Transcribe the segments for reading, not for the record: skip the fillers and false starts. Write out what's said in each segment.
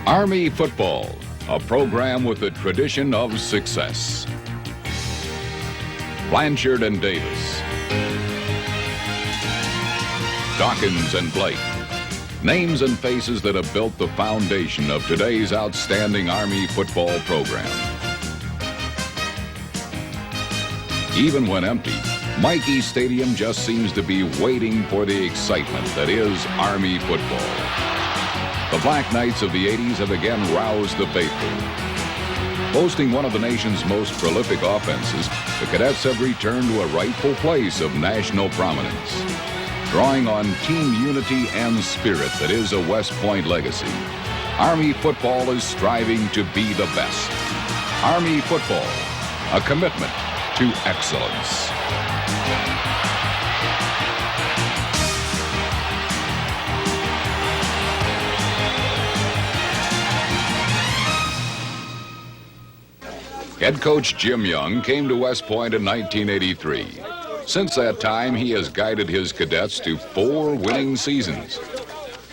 Army Football, a program with a tradition of success. Blanchard and Davis. Dawkins and Blake. Names and faces that have built the foundation of today's outstanding Army football program. Even when empty, Mikey Stadium just seems to be waiting for the excitement that is Army football. The Black Knights of the 80s have again roused the faithful. Boasting one of the nation's most prolific offenses, the Cadets have returned to a rightful place of national prominence. Drawing on team unity and spirit that is a West Point legacy, Army football is striving to be the best. Army football, a commitment to excellence. Head coach Jim Young came to West Point in 1983. Since that time, he has guided his cadets to 4 winning seasons,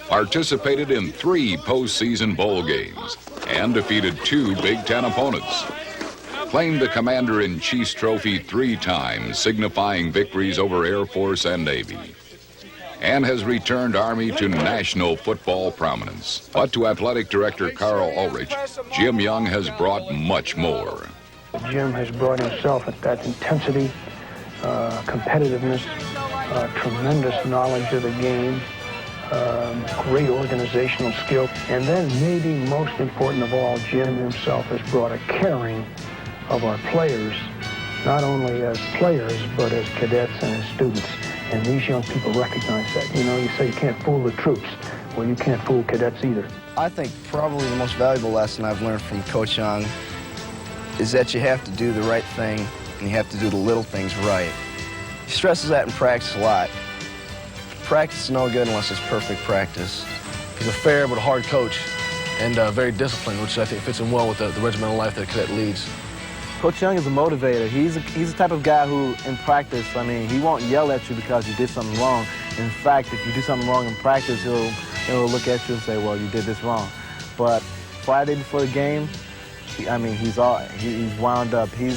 participated in 3 postseason bowl games, and defeated 2 Big Ten opponents. Claimed the Commander-in-Chief's trophy 3 times, signifying victories over Air Force and Navy. And has returned Army to national football prominence. But to Athletic Director Carl Ulrich, Jim Young has brought much more. Jim has brought himself at that intensity, competitiveness, tremendous knowledge of the game, great organizational skill, and then maybe most important of all, Jim himself has brought a caring of our players, not only as players, but as cadets and as students. And these young people recognize that. You know, you say you can't fool the troops. Well, you can't fool cadets either. I think probably the most valuable lesson I've learned from Coach Young is that you have to do the right thing and you have to do the little things right. He stresses that in practice a lot. Practice is no good unless it's perfect practice. He's a fair but hard coach and very disciplined, which I think fits in well with the regimental life that a cadet leads. Coach Young is a motivator. He's the type of guy who, in practice, I mean, he won't yell at you because you did something wrong. In fact, if you do something wrong in practice, he'll look at you and say, well, you did this wrong. But Friday before the game, he's wound up. You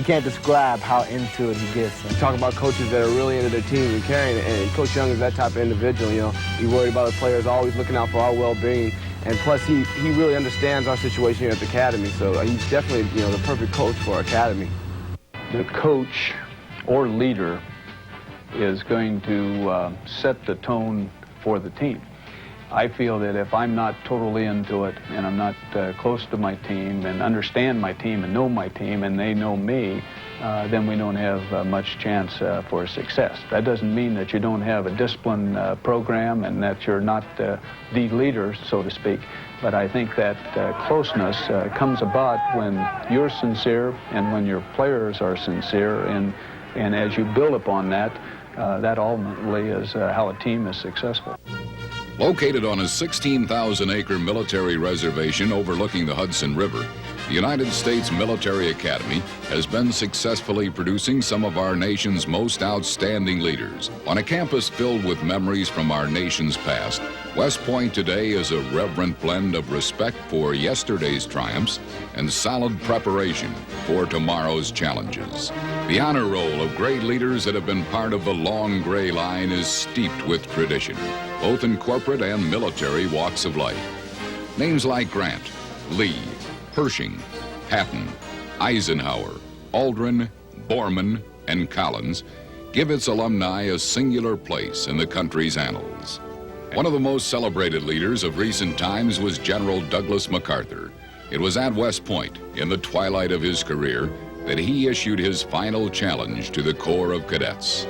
can't describe how into it he gets. You talk about coaches that are really into their team and caring, and Coach Young is that type of individual. You know, he's worried about the players, always looking out for our well-being. And plus, he really understands our situation here at the Academy, so he's definitely, the perfect coach for our Academy. The coach or leader is going to set the tone for the team. I feel that if I'm not totally into it and I'm not close to my team and understand my team and know my team and they know me, then we don't have much chance for success. That doesn't mean that you don't have a discipline program and that you're not the leader, so to speak. But I think that closeness comes about when you're sincere and when your players are sincere, and as you build upon that, that ultimately is how a team is successful. Located on a 16,000-acre military reservation overlooking the Hudson River, the United States Military Academy has been successfully producing some of our nation's most outstanding leaders. On a campus filled with memories from our nation's past, West Point today is a reverent blend of respect for yesterday's triumphs and solid preparation for tomorrow's challenges. The honor roll of great leaders that have been part of the long gray line is steeped with tradition, both in corporate and military walks of life. Names like Grant, Lee, Pershing, Patton, Eisenhower, Aldrin, Borman, and Collins give its alumni a singular place in the country's annals. One of the most celebrated leaders of recent times was General Douglas MacArthur. It was at West Point, in the twilight of his career, that he issued his final challenge to the Corps of Cadets.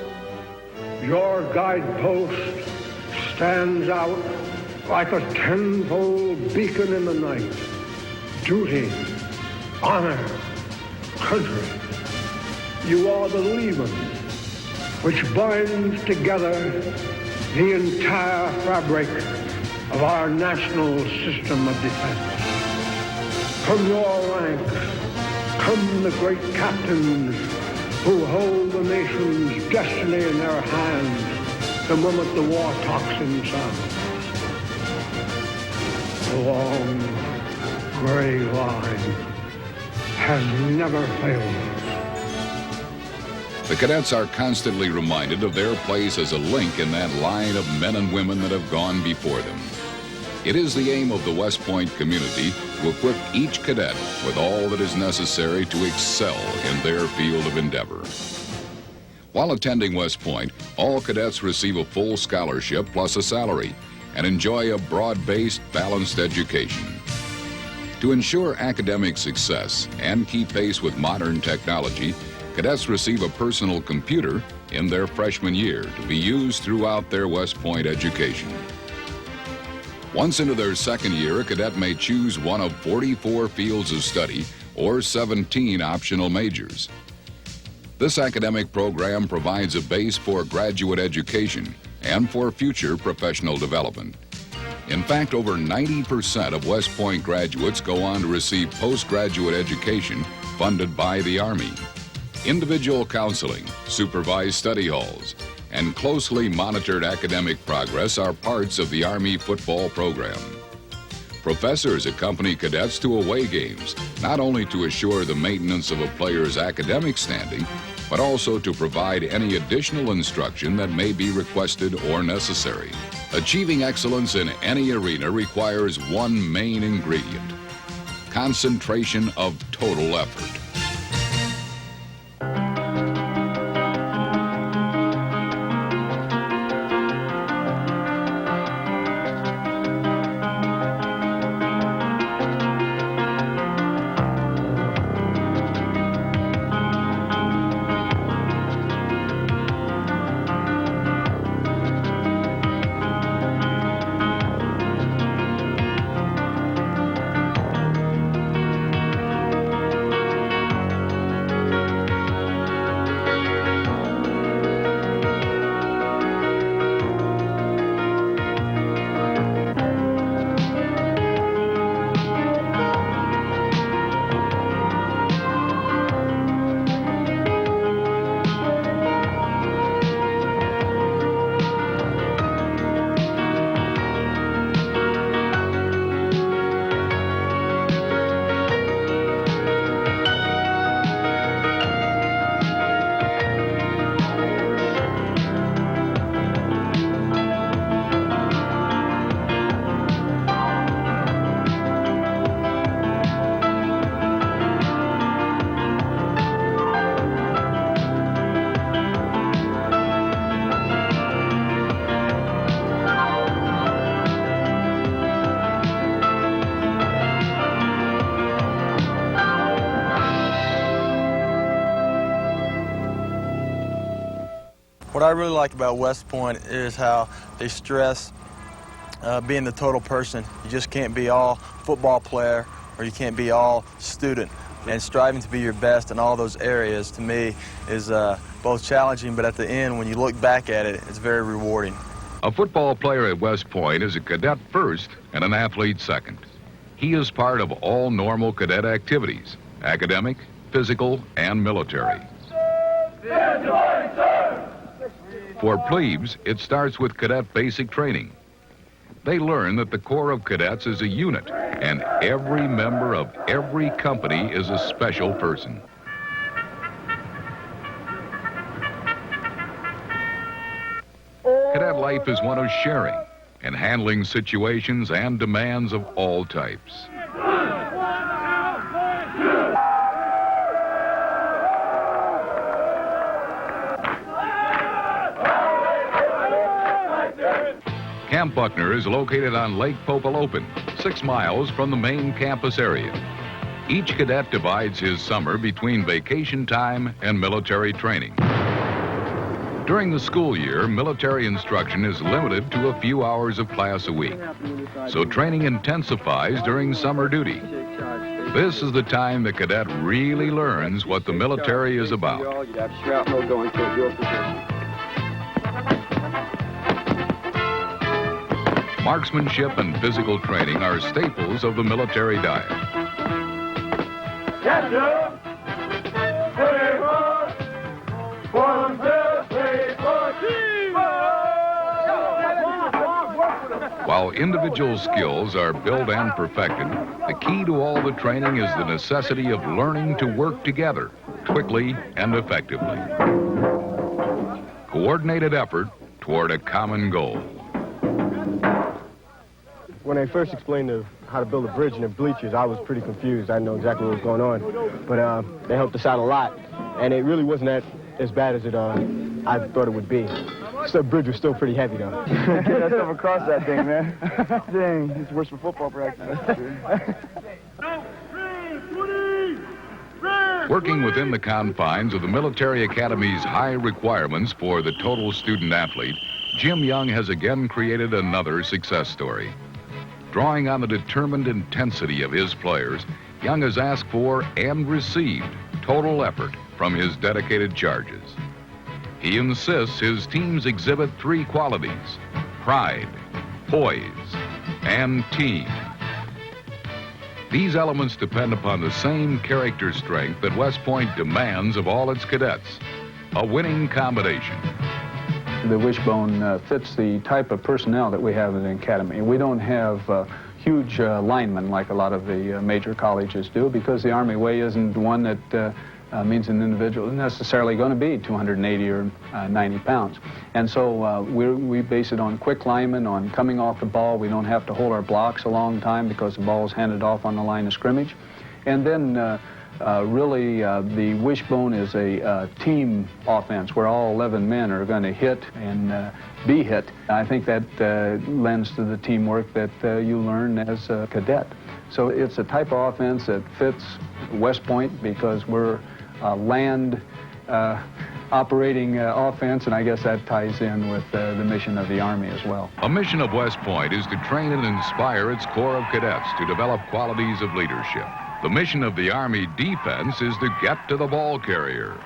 Your guidepost stands out like a tenfold beacon in the night. Duty, honor, country. You are the leaven which binds together the entire fabric of our national system of defense. From your ranks come the great captains who hold the nation's destiny in their hands the moment the war tocsin sounds. long gray line has never failed us. The cadets are constantly reminded of their place as a link in that line of men and women that have gone before them. It is the aim of the West Point community to equip each cadet with all that is necessary to excel in their field of endeavor. While attending West Point, all cadets receive a full scholarship plus a salary and enjoy a broad-based, balanced education. To ensure academic success and keep pace with modern technology, cadets receive a personal computer in their freshman year to be used throughout their West Point education. Once into their second year, a cadet may choose one of 44 fields of study or 17 optional majors. This academic program provides a base for graduate education and for future professional development. In fact, over 90% of West Point graduates go on to receive postgraduate education funded by the Army. Individual counseling, supervised study halls, and closely monitored academic progress are parts of the Army football program. Professors accompany cadets to away games, not only to assure the maintenance of a player's academic standing, but also to provide any additional instruction that may be requested or necessary. Achieving excellence in any arena requires one main ingredient: concentration of total effort. What I really like about West Point is how they stress being the total person. You just can't be all football player or you can't be all student. And striving to be your best in all those areas, to me, is both challenging, but at the end, when you look back at it, it's very rewarding. A football player at West Point is a cadet first and an athlete second. He is part of all normal cadet activities: academic, physical, and military. For plebes, it starts with cadet basic training. They learn that the Corps of Cadets is a unit, and every member of every company is a special person. Cadet life is one of sharing and handling situations and demands of all types. Camp Buckner is located on Lake Popalopan, 6 miles from the main campus area. Each cadet divides his summer between vacation time and military training. During the school year, military instruction is limited to a few hours of class a week, so training intensifies during summer duty. This is the time the cadet really learns what the military is about. Marksmanship and physical training are staples of the military diet. Yes, sir. While individual skills are built and perfected, the key to all the training is the necessity of learning to work together quickly and effectively. Coordinated effort toward a common goal. When they first explained how to build a bridge in the bleachers, I was pretty confused. I didn't know exactly what was going on. But they helped us out a lot. And it really wasn't as bad as I thought it would be. The bridge was still pretty heavy, though. Get us over across that thing, man. Dang, it's worse for football practice. Working within the confines of the military academy's high requirements for the total student athlete, Jim Young has again created another success story. Drawing on the determined intensity of his players, Young has asked for and received total effort from his dedicated charges. He insists his teams exhibit three qualities: pride, poise, and team. These elements depend upon the same character strength that West Point demands of all its cadets: a winning combination. The wishbone fits the type of personnel that we have in the academy. We don't have huge linemen like a lot of the major colleges do, because the Army way isn't one that means an individual isn't necessarily going to be 280 or 90 pounds. And so we base it on quick linemen, on coming off the ball. We don't have to hold our blocks a long time because the ball is handed off on the line of scrimmage. And then really, the wishbone is a team offense where all 11 men are going to hit and be hit. I think that lends to the teamwork that you learn as a cadet. So it's a type of offense that fits West Point because we're land operating offense, and I guess that ties in with the mission of the Army as well. A mission of West Point is to train and inspire its corps of cadets to develop qualities of leadership. The mission of the Army defense is to get to the ball carrier.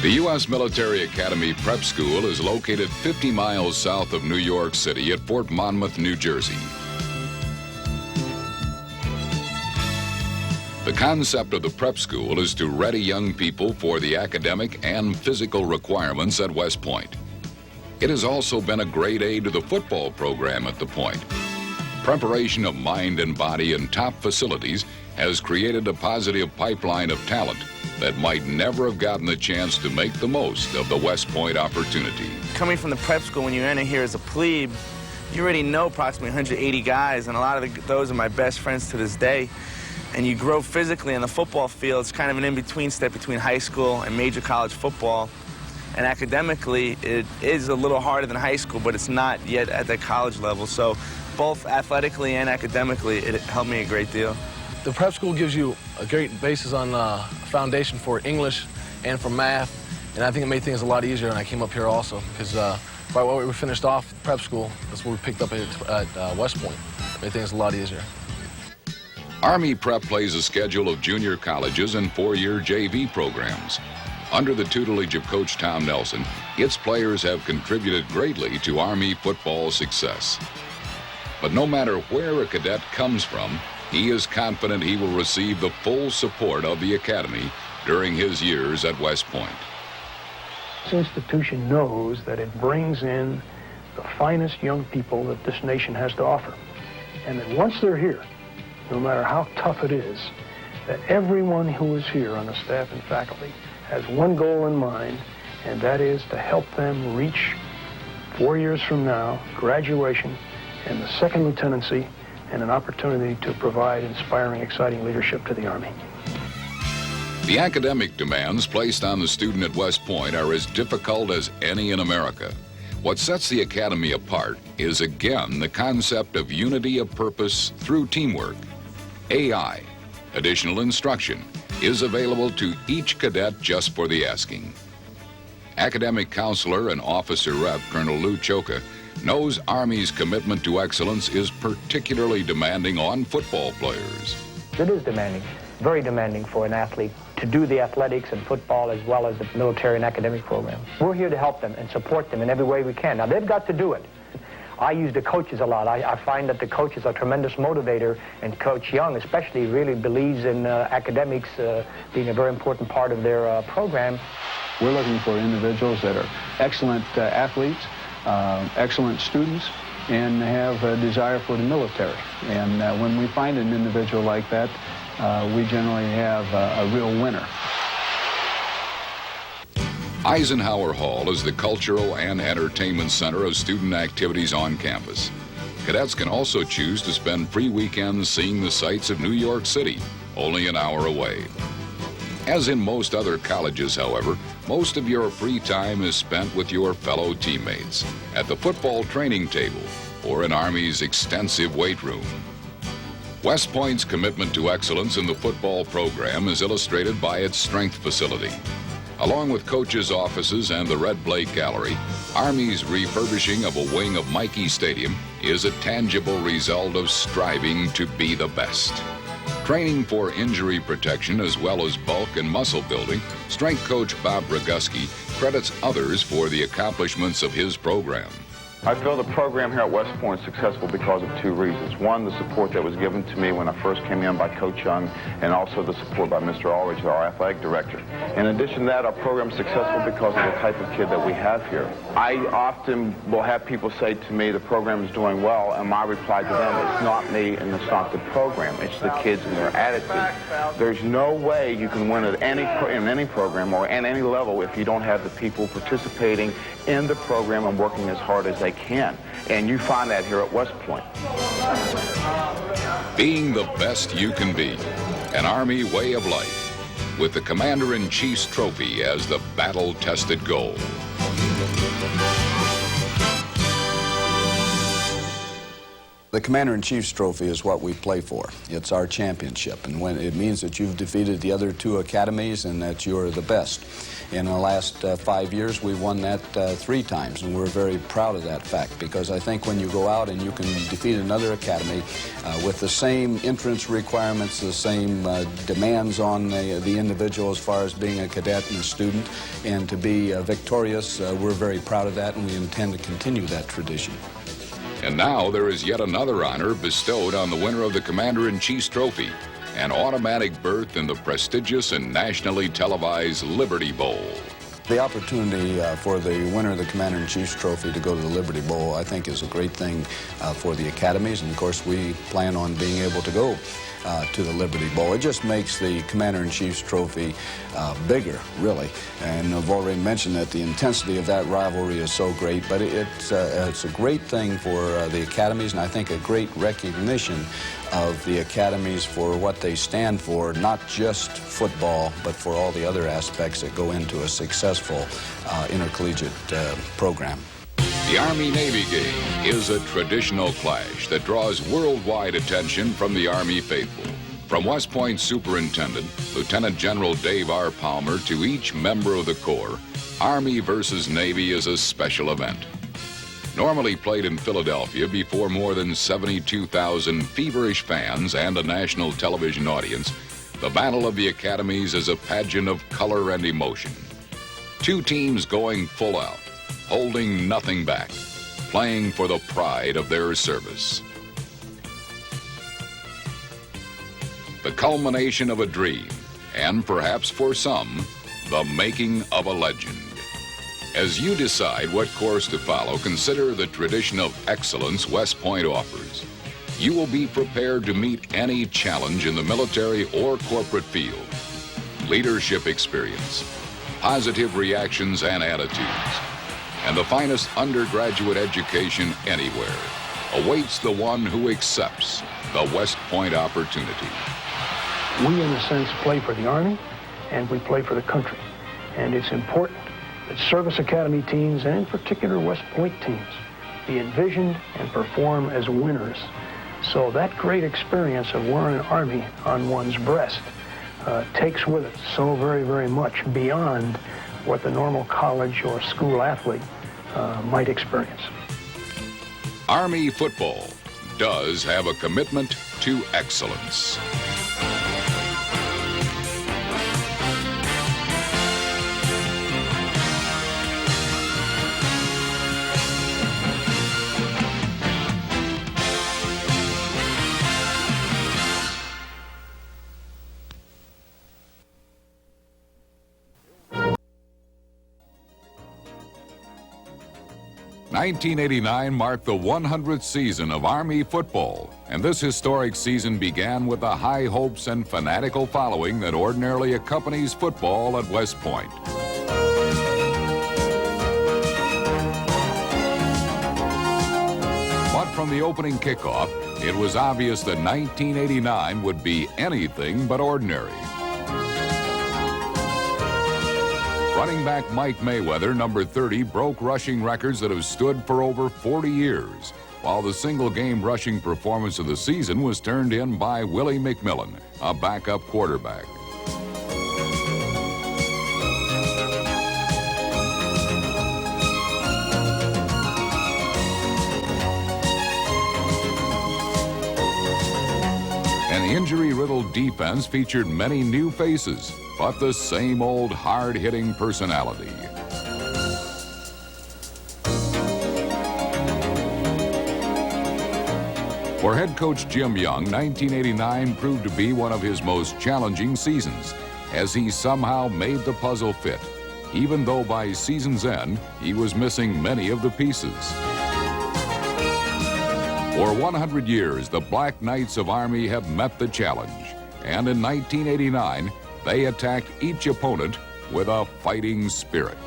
The U.S. Military Academy Prep School is located 50 miles south of New York City at Fort Monmouth, New Jersey. The concept of the prep school is to ready young people for the academic and physical requirements at West Point. It has also been a great aid to the football program at the Point. Preparation of mind and body in top facilities has created a positive pipeline of talent that might never have gotten the chance to make the most of the West Point opportunity. Coming from the prep school, when you enter here as a plebe, you already know approximately 180 guys, and a lot of those are my best friends to this day. And you grow physically on the football field. It's kind of an in-between step between high school and major college football. And academically, it is a little harder than high school, but it's not yet at the college level. So both athletically and academically, it helped me a great deal. The prep school gives you a great basis on foundation for English and for math, and I think it made things a lot easier when I came up here also, because right when we finished off prep school, that's what we picked up at West Point. Made things a lot easier. Army Prep plays a schedule of junior colleges and four-year JV programs. Under the tutelage of Coach Tom Nelson, its players have contributed greatly to Army football success. But no matter where a cadet comes from, he is confident he will receive the full support of the Academy during his years at West Point. This institution knows that it brings in the finest young people that this nation has to offer. And that once they're here, no matter how tough it is, that everyone who is here on the staff and faculty has one goal in mind, and that is to help them reach 4 years from now, graduation, and the second lieutenancy, and an opportunity to provide inspiring, exciting leadership to the Army. The academic demands placed on the student at West Point are as difficult as any in America. What sets the Academy apart is, again, the concept of unity of purpose through teamwork. AI, additional instruction, is available to each cadet just for the asking. Academic counselor and officer rep Colonel Lou Choka knows Army's commitment to excellence is particularly demanding on football players. It is demanding, very demanding for an athlete to do the athletics and football as well as the military and academic program. We're here to help them and support them in every way we can. Now, they've got to do it. I use the coaches a lot. I find that the coaches are a tremendous motivator, and Coach Young especially really believes in academics being a very important part of their program. We're looking for individuals that are excellent athletes, excellent students, and have a desire for the military. And when we find an individual like that, we generally have a real winner. Eisenhower Hall is the cultural and entertainment center of student activities on campus. Cadets can also choose to spend free weekends seeing the sights of New York City, only an hour away. As in most other colleges, however, most of your free time is spent with your fellow teammates, at the football training table, or in Army's extensive weight room. West Point's commitment to excellence in the football program is illustrated by its strength facility. Along with coaches' offices and the Red Blake Gallery, Army's refurbishing of a wing of Mikey Stadium is a tangible result of striving to be the best. Training for injury protection as well as bulk and muscle building, strength coach Bob Roguski credits others for the accomplishments of his program. I feel the program here at West Point is successful because of two reasons. One, the support that was given to me when I first came in by Coach Young, and also the support by Mr. Aldridge, our athletic director. In addition to that, our program is successful because of the type of kid that we have here. I often will have people say to me the program is doing well, and my reply to them, it's not me and it's not the program, it's the kids and their attitude. There's no way you can win in any program or at any level if you don't have the people participating in the program and working as hard as they can. And you find that here at West Point. Being the best you can be, an Army way of life, with the Commander-in-Chief's trophy as the battle-tested goal. The Commander-in-Chief's trophy is what we play for. It's our championship, and when it means that you've defeated the other two academies and that you're the best. In the last 5 years, we won that 3 times, and we're very proud of that fact, because I think when you go out and you can defeat another academy with the same entrance requirements, the same demands on the individual as far as being a cadet and a student, and to be victorious, we're very proud of that, and we intend to continue that tradition. And now there is yet another honor bestowed on the winner of the Commander-in-Chief's trophy, an automatic berth in the prestigious and nationally televised Liberty Bowl. The opportunity for the winner of the Commander-in-Chief's trophy to go to the Liberty Bowl, I think, is a great thing for the academies, and of course we plan on being able to go to the Liberty Bowl. It just makes the Commander-in-Chief's trophy bigger, really. And I've already mentioned that the intensity of that rivalry is so great, but it's a great thing for the academies, and I think a great recognition of the academies for what they stand for, not just football, but for all the other aspects that go into a successful intercollegiate program. The Army-Navy game is a traditional clash that draws worldwide attention from the Army faithful. From West Point Superintendent, Lieutenant General Dave R. Palmer, to each member of the Corps, Army versus Navy is a special event. Normally played in Philadelphia before more than 72,000 feverish fans and a national television audience, the Battle of the Academies is a pageant of color and emotion. 2 teams going full out, holding nothing back, playing for the pride of their service. The culmination of a dream, and perhaps for some, the making of a legend. As you decide what course to follow, consider the tradition of excellence West Point offers. You will be prepared to meet any challenge in the military or corporate field. Leadership experience, positive reactions and attitudes, and the finest undergraduate education anywhere awaits the one who accepts the West Point opportunity. We, in a sense, play for the Army, and we play for the country. And it's important that Service Academy teams, and in particular West Point teams, be envisioned and perform as winners. So that great experience of wearing an Army on one's breast takes with it so very, very much beyond what the normal college or school athlete might experience. Army football does have a commitment to excellence. '89 marked the 100th season of Army football, and this historic season began with the high hopes and fanatical following that ordinarily accompanies football at West Point. But from the opening kickoff, it was obvious that 1989 would be anything but ordinary. Running back Mike Mayweather, number 30, broke rushing records that have stood for over 40 years, while the single-game rushing performance of the season was turned in by Willie McMillan, a backup quarterback. An injury-riddled defense featured many new faces, but the same old hard-hitting personality. For head coach Jim Young, 1989 proved to be one of his most challenging seasons, as he somehow made the puzzle fit, even though by season's end, he was missing many of the pieces. For 100 years, the Black Knights of Army have met the challenge, and in 1989, they attacked each opponent with a fighting spirit.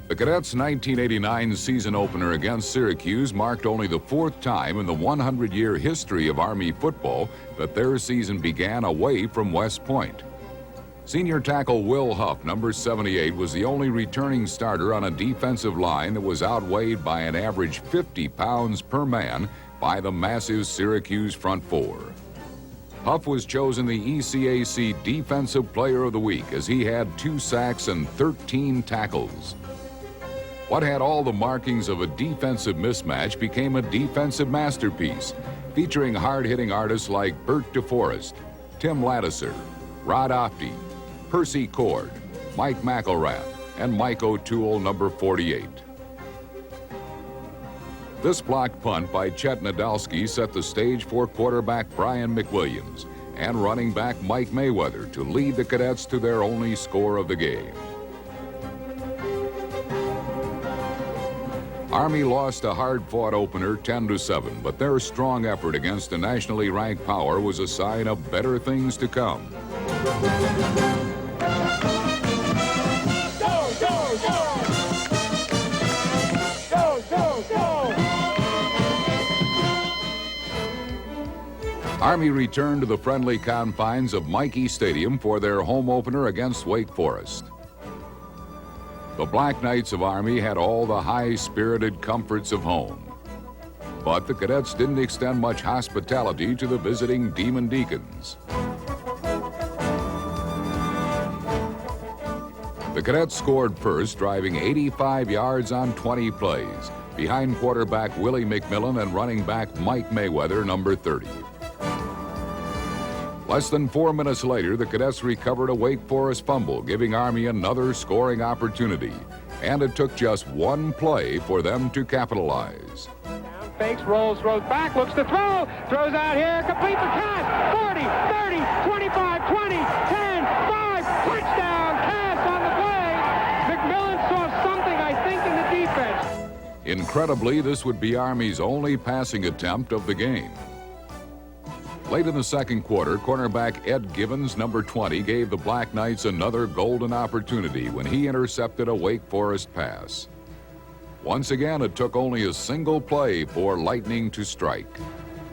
The Cadets' 1989 season opener against Syracuse marked only the fourth time in the 100-year history of Army football that their season began away from West Point. Senior tackle Will Huff, number 78, was the only returning starter on a defensive line that was outweighed by an average 50 pounds per man by the massive Syracuse front four. Huff was chosen the ECAC Defensive Player of the Week as he had 2 sacks and 13 tackles. What had all the markings of a defensive mismatch became a defensive masterpiece, featuring hard-hitting artists like Bert DeForest, Tim Lattiser, Rod Ofte, Percy Cord, Mike McElrath, and Mike O'Toole, number 48. This blocked punt by Chet Nadolski set the stage for quarterback Brian McWilliams and running back Mike Mayweather to lead the Cadets to their only score of the game. Army lost a hard-fought opener 10-7, but their strong effort against a nationally ranked power was a sign of better things to come. Army returned to the friendly confines of Michie Stadium for their home opener against Wake Forest. The Black Knights of Army had all the high-spirited comforts of home. But the Cadets didn't extend much hospitality to the visiting Demon Deacons. The Cadets scored first, driving 85 yards on 20 plays, behind quarterback Willie McMillan and running back Mike Mayweather, number 30. Less than 4 minutes later, the Cadets recovered a Wake Forest fumble, giving Army another scoring opportunity. And it took just one play for them to capitalize. Down, fakes, rolls, throws back, looks to throw, throws out here, complete the pass, 40, 30, 25, 20, 10, 5, touchdown, pass on the play. McMillan saw something, I think, in the defense. Incredibly, this would be Army's only passing attempt of the game. Late in the second quarter, cornerback Ed Givens, number 20, gave the Black Knights another golden opportunity when he intercepted a Wake Forest pass. Once again, it took only a single play for Lightning to strike.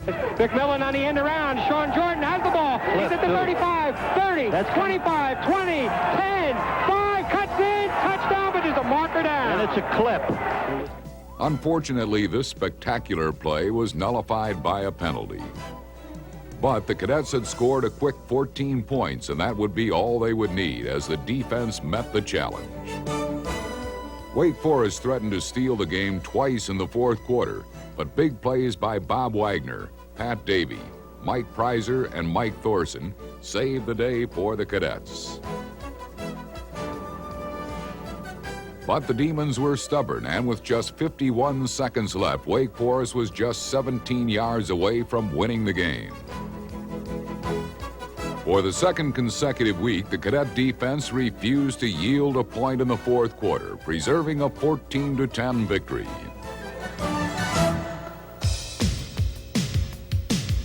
McMillan on the end around. Sean Jordan has the ball. He's at the 35, 30, that's 25, 20, 10, 5, cuts in, touchdown, but there's a marker down. And it's a clip. Unfortunately, this spectacular play was nullified by a penalty. But the Cadets had scored a quick 14 points, and that would be all they would need as the defense met the challenge. Wake Forest threatened to steal the game twice in the fourth quarter, but big plays by Bob Wagner, Pat Davey, Mike Prizer, and Mike Thorson saved the day for the Cadets. But the Demons were stubborn, and with just 51 seconds left, Wake Forest was just 17 yards away from winning the game. For the second consecutive week, the Cadet defense refused to yield a point in the fourth quarter, preserving a 14-10 victory.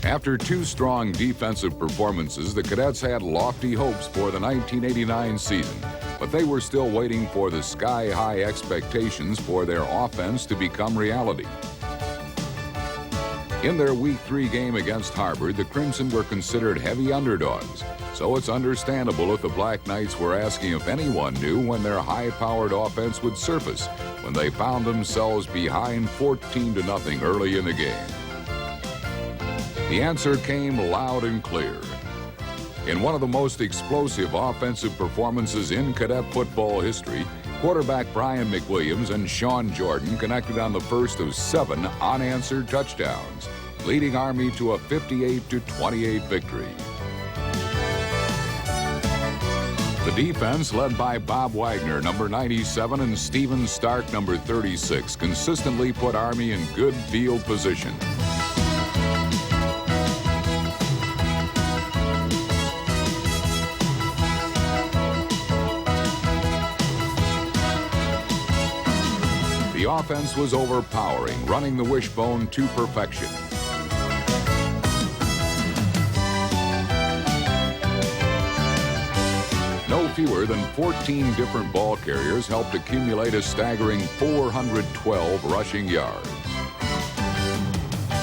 After two strong defensive performances, the Cadets had lofty hopes for the 1989 season, but they were still waiting for the sky-high expectations for their offense to become reality. In their Week 3 game against Harvard, the Crimson were considered heavy underdogs, so it's understandable if the Black Knights were asking if anyone knew when their high-powered offense would surface when they found themselves behind 14-0 early in the game. The answer came loud and clear. In one of the most explosive offensive performances in Cadet football history, quarterback Brian McWilliams and Sean Jordan connected on the first of 7 unanswered touchdowns, leading Army to a 58-28 victory. The defense, led by Bob Wagner, number 97, and Steven Stark, number 36, consistently put Army in good field position. The offense was overpowering, running the wishbone to perfection. No fewer than 14 different ball carriers helped accumulate a staggering 412 rushing yards.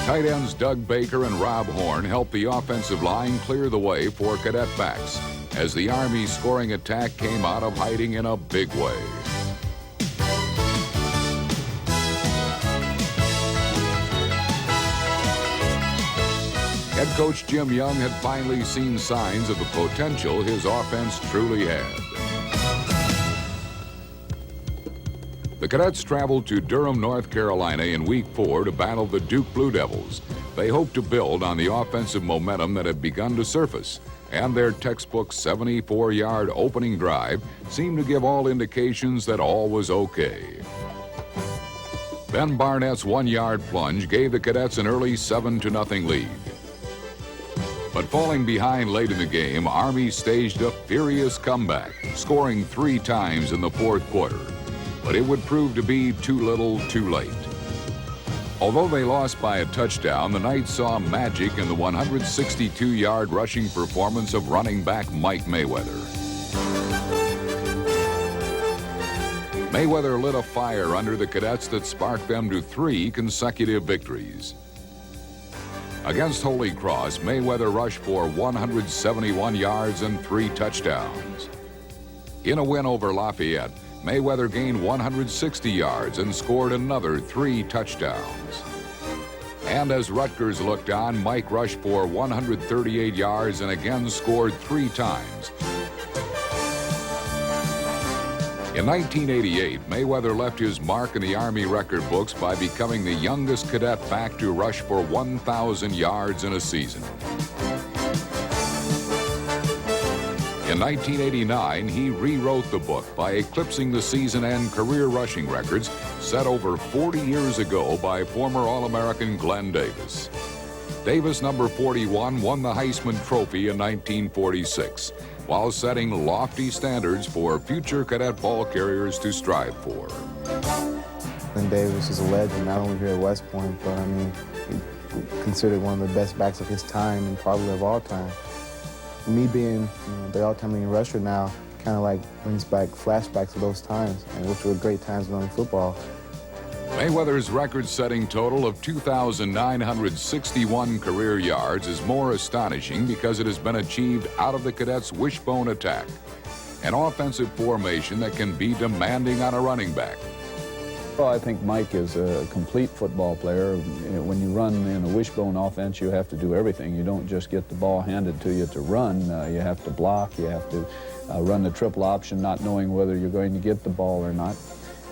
Tight ends Doug Baker and Rob Horn helped the offensive line clear the way for Cadet backs as the Army scoring attack came out of hiding in a big way. Head coach Jim Young had finally seen signs of the potential his offense truly had. The Cadets traveled to Durham, North Carolina in Week 4 to battle the Duke Blue Devils. They hoped to build on the offensive momentum that had begun to surface, and their textbook 74-yard opening drive seemed to give all indications that all was okay. Ben Barnett's 1-yard plunge gave the Cadets an early 7-0 lead. But falling behind late in the game, Army staged a furious comeback, scoring 3 times in the fourth quarter. But it would prove to be too little, too late. Although they lost by a touchdown, the Knights saw magic in the 162-yard rushing performance of running back Mike Mayweather. Mayweather lit a fire under the Cadets that sparked them to 3 consecutive victories. Against Holy Cross, Mayweather rushed for 171 yards and 3 touchdowns. In a win over Lafayette, Mayweather gained 160 yards and scored another 3 touchdowns. And as Rutgers looked on, Mike rushed for 138 yards and again scored 3 times. In 1988, Mayweather left his mark in the Army record books by becoming the youngest cadet back to rush for 1,000 yards in a season. In 1989, he rewrote the book by eclipsing the season-end career rushing records set over 40 years ago by former All-American Glenn Davis. Davis, number 41, won the Heisman Trophy in 1946, while setting lofty standards for future cadet ball carriers to strive for. Quinn Davis is a legend, not only here at West Point, but I mean, he's considered one of the best backs of his time and probably of all time. Me being the all-time leading rusher now kind of like brings back flashbacks of those times, and which were great times running football. Mayweather's record-setting total of 2,961 career yards is more astonishing because it has been achieved out of the cadets' wishbone attack, an offensive formation that can be demanding on a running back. Well, I think Mike is a complete football player. When you run in a wishbone offense, you have to do everything. You don't just get the ball handed to you to run. You have to block. You have to run the triple option, not knowing whether you're going to get the ball or not.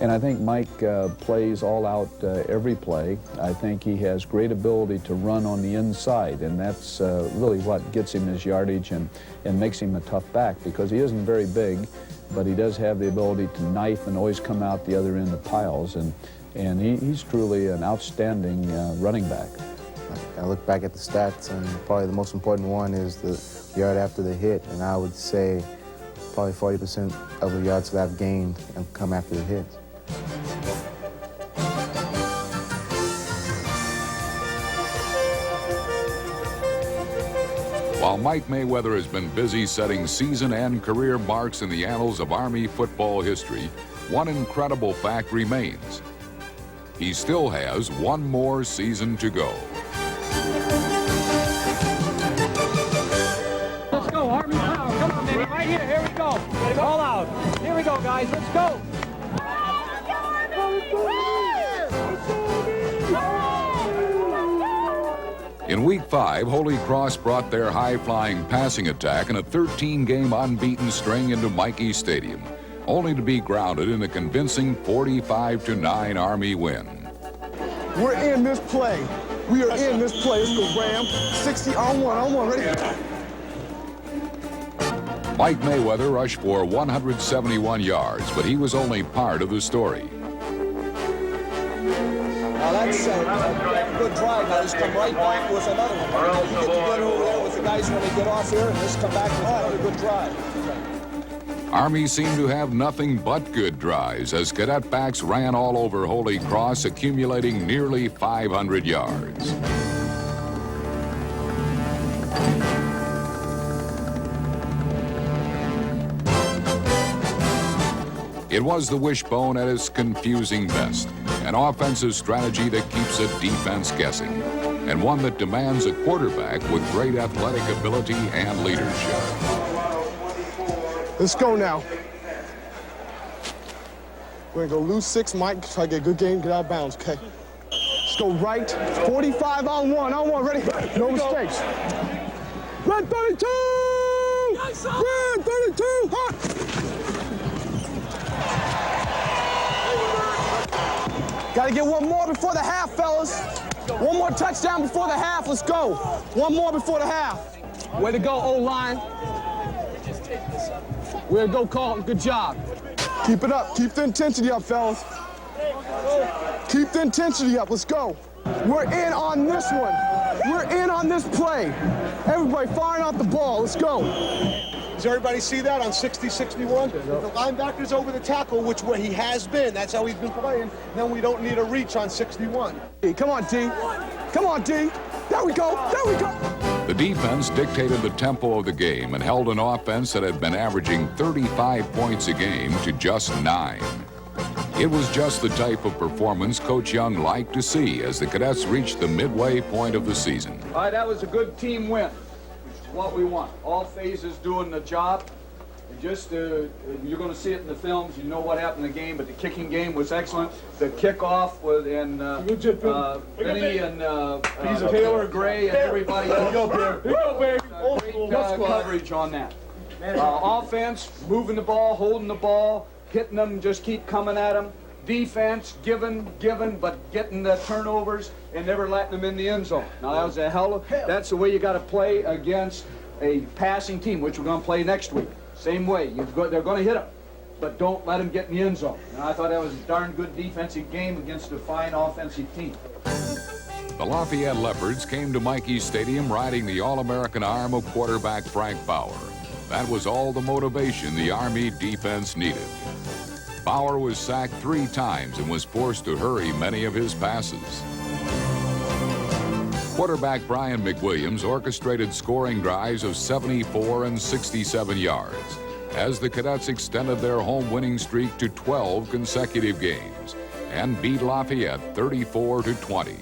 And I think Mike plays all out every play. I think he has great ability to run on the inside, and that's really what gets him his yardage and makes him a tough back, because he isn't very big, but he does have the ability to knife and always come out the other end of piles, and he's truly an outstanding running back. I look back at the stats, and probably the most important one is the yard after the hit, and I would say probably 40% of the yards that I've gained have come after the hits. While Mike Mayweather has been busy setting season and career marks in the annals of Army football history, one incredible fact remains. He still has one more season to go. Let's go, Army power. Come on, baby. Right here. Here we go. All out. Here we go, guys. Let's go. In Week 5, Holy Cross brought their high-flying passing attack and a 13-game unbeaten string into Michie Stadium, only to be grounded in a convincing 45-9 Army win. We're in this play. We are in this play. Let's go, Ram. 60 on one, ready? Mike Mayweather rushed for 171 yards, but he was only part of the story. Now that's a good drive. Now he's come right back with another one. You get together over there with the guys when they get off here, and just come back with another good drive. Army seemed to have nothing but good drives as cadet backs ran all over Holy Cross, accumulating nearly 500 yards. It was the wishbone at its confusing best, an offensive strategy that keeps a defense guessing, and one that demands a quarterback with great athletic ability and leadership. Let's go now. We're gonna go lose 6, Mike, try to get a good game, get out of bounds, okay? Let's go right, 45 on one, ready? No mistakes. Red 32! Red 32, hot! Gotta get one more before the half, fellas. One more touchdown before the half, let's go. One more before the half. Way to go, O-line. Way to go, Carlton, good job. Keep it up, keep the intensity up, fellas. Keep the intensity up, let's go. We're in on this one. We're in on this play. Everybody firing out the ball, let's go. Does everybody see that on 60-61? The linebacker's over the tackle, which way he has been. That's how he's been playing. Then we don't need a reach on 61. Hey, come on, D. Come on, D. There we go. There we go. The defense dictated the tempo of the game and held an offense that had been averaging 35 points a game to just 9. It was just the type of performance Coach Young liked to see as the cadets reached the midway point of the season. All right, that was a good team win. What we want. All phases doing the job. Just you're going to see it in the films. You know what happened in the game, but the kicking game was excellent. The kickoff was in Vinny and Taylor Gray and everybody else. Great coverage on that. Offense, moving the ball, holding the ball, hitting them, just keep coming at them. Defense, giving, but getting the turnovers and never letting them in the end zone. Now that was that's the way you got to play against a passing team, which we're going to play next week. Same way, they're going to hit them, but don't let them get in the end zone. And I thought that was a darn good defensive game against a fine offensive team. The Lafayette Leopards came to Michie Stadium riding the All-American arm of quarterback Frank Bauer. That was all the motivation the Army defense needed. Bauer was sacked 3 times and was forced to hurry many of his passes. Quarterback Brian McWilliams orchestrated scoring drives of 74 and 67 yards as the Cadets extended their home winning streak to 12 consecutive games and beat Lafayette 34-20.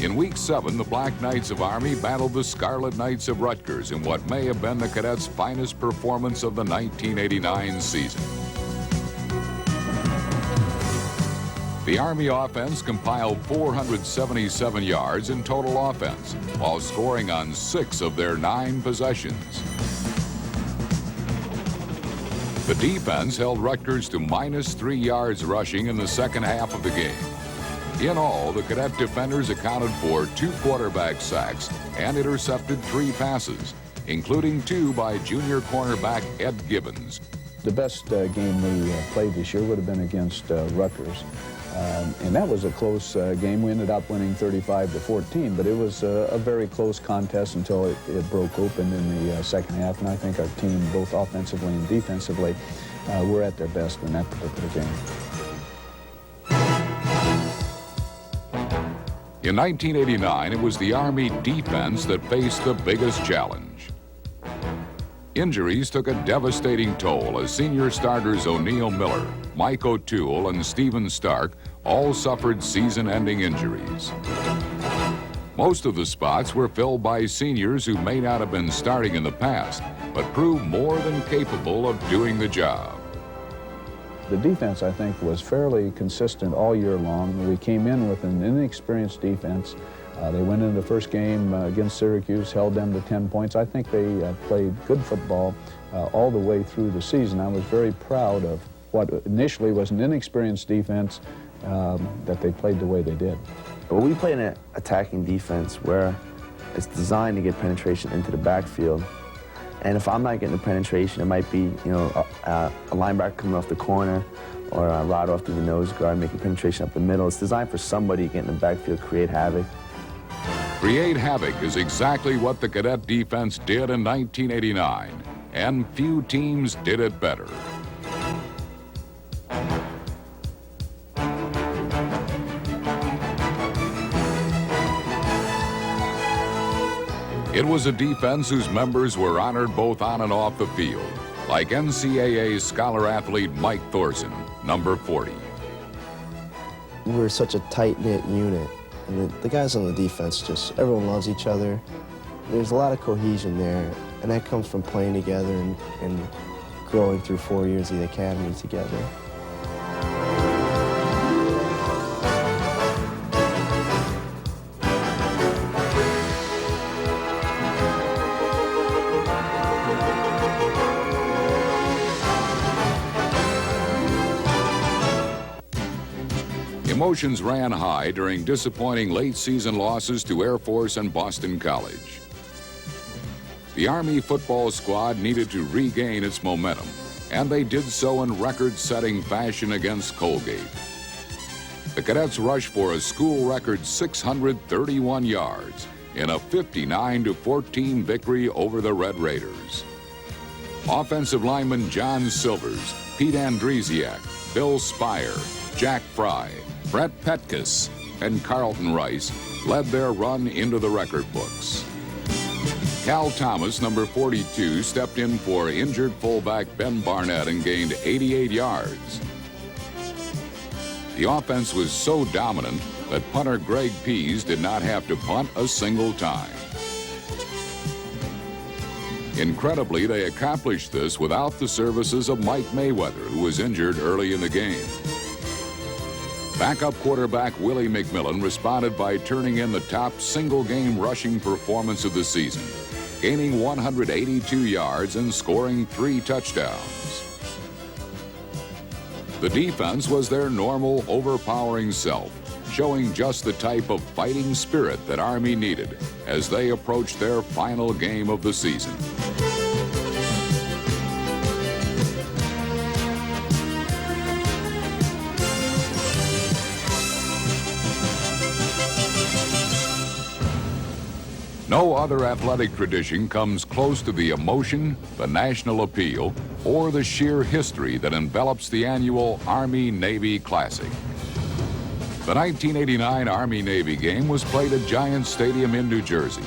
In Week 7, the Black Knights of Army battled the Scarlet Knights of Rutgers in what may have been the Cadets' finest performance of the 1989 season. The Army offense compiled 477 yards in total offense, while scoring on 6 of their 9 possessions. The defense held Rutgers to -3 yards rushing in the second half of the game. In all, the Cadet defenders accounted for 2 quarterback sacks and intercepted 3 passes, including 2 by junior cornerback Ed Gibbons. The best game we played this year would have been against Rutgers. And that was a close game. We ended up winning 35-14, but it was a very close contest until it broke open in the second half. And I think our team, both offensively and defensively, were at their best in that particular game. In 1989, it was the Army defense that faced the biggest challenge. Injuries took a devastating toll as senior starters O'Neal Miller, Mike O'Toole, and Stephen Stark all suffered season-ending injuries. Most of the spots were filled by seniors who may not have been starting in the past, but proved more than capable of doing the job. The defense, I think, was fairly consistent all year long. We came in with an inexperienced defense. They went into the first game against Syracuse, held them to 10 points. I think they played good football all the way through the season. I was very proud of what initially was an inexperienced defense, that they played the way they did. Well, we play an attacking defense where it's designed to get penetration into the backfield. And if I'm not getting the penetration, it might be, you know, a linebacker coming off the corner or a rod off to the nose guard making penetration up the middle. It's designed for somebody to get in the backfield, create havoc. Create havoc is exactly what the Cadet defense did in 1989, and few teams did it better. It was a defense whose members were honored both on and off the field, like NCAA scholar athlete Mike Thorson, number 40. We're such a tight-knit unit, and the guys on the defense everyone loves each other. There's a lot of cohesion there, and that comes from playing together and growing through 4 years of the academy together. Emotions ran high during disappointing late-season losses to Air Force and Boston College. The Army football squad needed to regain its momentum, and they did so in record-setting fashion against Colgate. The Cadets rushed for a school record 631 yards in a 59-14 victory over the Red Raiders. Offensive lineman John Silvers, Pete Andresiak, Bill Spire, Jack Fry, Brett Petkus, and Carlton Rice led their run into the record books. Cal Thomas, number 42, stepped in for injured fullback Ben Barnett and gained 88 yards. The offense was so dominant that punter Greg Pease did not have to punt a single time. Incredibly, they accomplished this without the services of Mike Mayweather, who was injured early in the game. Backup quarterback Willie McMillan responded by turning in the top single-game rushing performance of the season, gaining 182 yards and scoring 3 touchdowns. The defense was their normal, overpowering self, showing just the type of fighting spirit that Army needed as they approached their final game of the season. No other athletic tradition comes close to the emotion, the national appeal, or the sheer history that envelops the annual Army-Navy Classic. The 1989 Army-Navy game was played at Giant Stadium in New Jersey,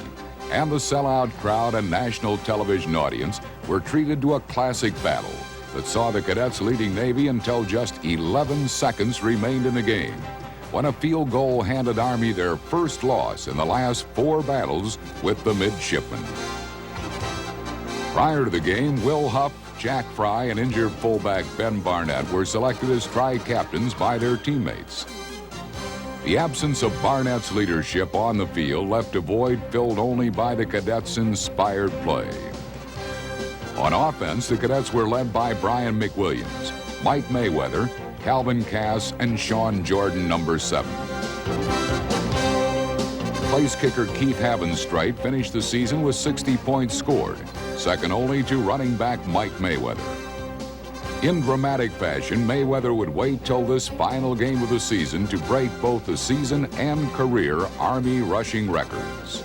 and the sellout crowd and national television audience were treated to a classic battle that saw the cadets leading Navy until just 11 seconds remained in the game, when a field goal handed Army their first loss in the last 4 battles with the midshipmen. Prior to the game, Will Huff, Jack Fry, and injured fullback Ben Barnett were selected as tri-captains by their teammates. The absence of Barnett's leadership on the field left a void filled only by the cadets' inspired play. On offense, the cadets were led by Brian McWilliams, Mike Mayweather, Calvin Cass, and Sean Jordan, number 7. Place kicker Keith Havenstreit finished the season with 60 points scored, second only to running back Mike Mayweather. In dramatic fashion, Mayweather would wait till this final game of the season to break both the season and career Army rushing records.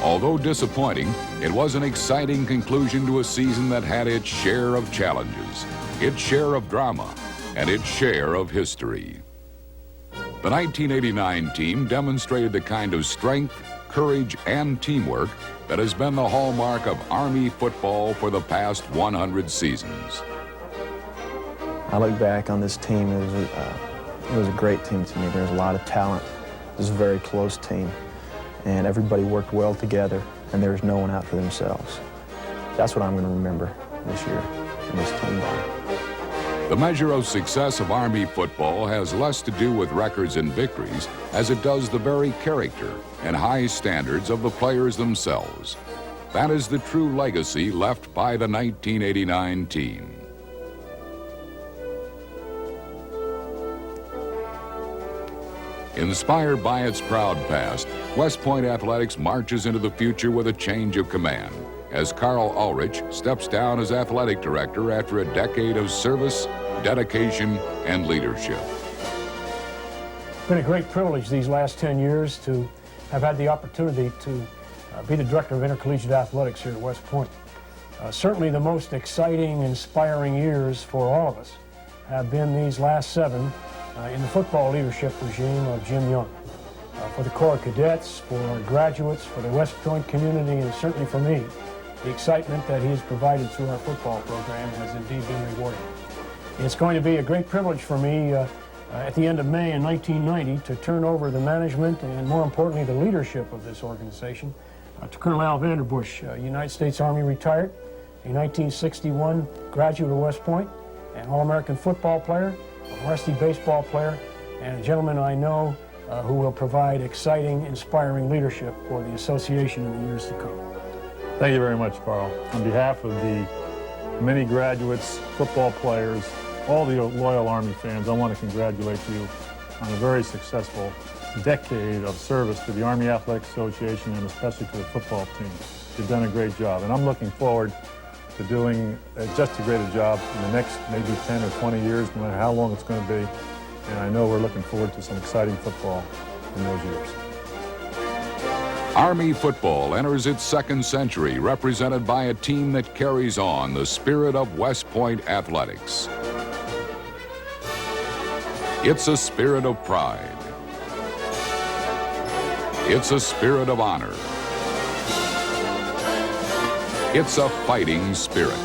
Although disappointing, it was an exciting conclusion to a season that had its share of challenges, its share of drama, and its share of history. The 1989 team demonstrated the kind of strength, courage, and teamwork that has been the hallmark of Army football for the past 100 seasons. I look back on this team, it was a great team to me. There was a lot of talent. It was a very close team, and everybody worked well together, and there was no one out for themselves. That's what I'm going to remember this year in this team body. The measure of success of Army football has less to do with records and victories as it does the very character and high standards of the players themselves. That is the true legacy left by the 1989 team. Inspired by its proud past, West Point Athletics marches into the future with a change of command as Carl Ulrich steps down as athletic director after a decade of service, dedication, and leadership. It's been a great privilege these last 10 years to have had the opportunity to be the director of intercollegiate athletics here at West Point. Certainly the most exciting, inspiring years for all of us have been these last 7 in the football leadership regime of Jim Young. For the Corps of Cadets, for our graduates, for the West Point community, and certainly for me, the excitement that he has provided through our football program has indeed been rewarding. It's going to be a great privilege for me at the end of May in 1990 to turn over the management and, more importantly, the leadership of this organization to Colonel Al Vanderbush, United States Army retired, a 1961 graduate of West Point, an All-American football player, a varsity baseball player, and a gentleman I know who will provide exciting, inspiring leadership for the association in the years to come. Thank you very much, Carl. On behalf of the many graduates, football players, all the loyal Army fans, I want to congratulate you on a very successful decade of service to the Army Athletic Association and especially to the football team. You've done a great job, and I'm looking forward to doing just as great a job in the next maybe 10 or 20 years, no matter how long it's going to be. And I know we're looking forward to some exciting football in those years. Army football enters its 2nd century, represented by a team that carries on the spirit of West Point athletics. It's a spirit of pride. It's a spirit of honor. It's a fighting spirit.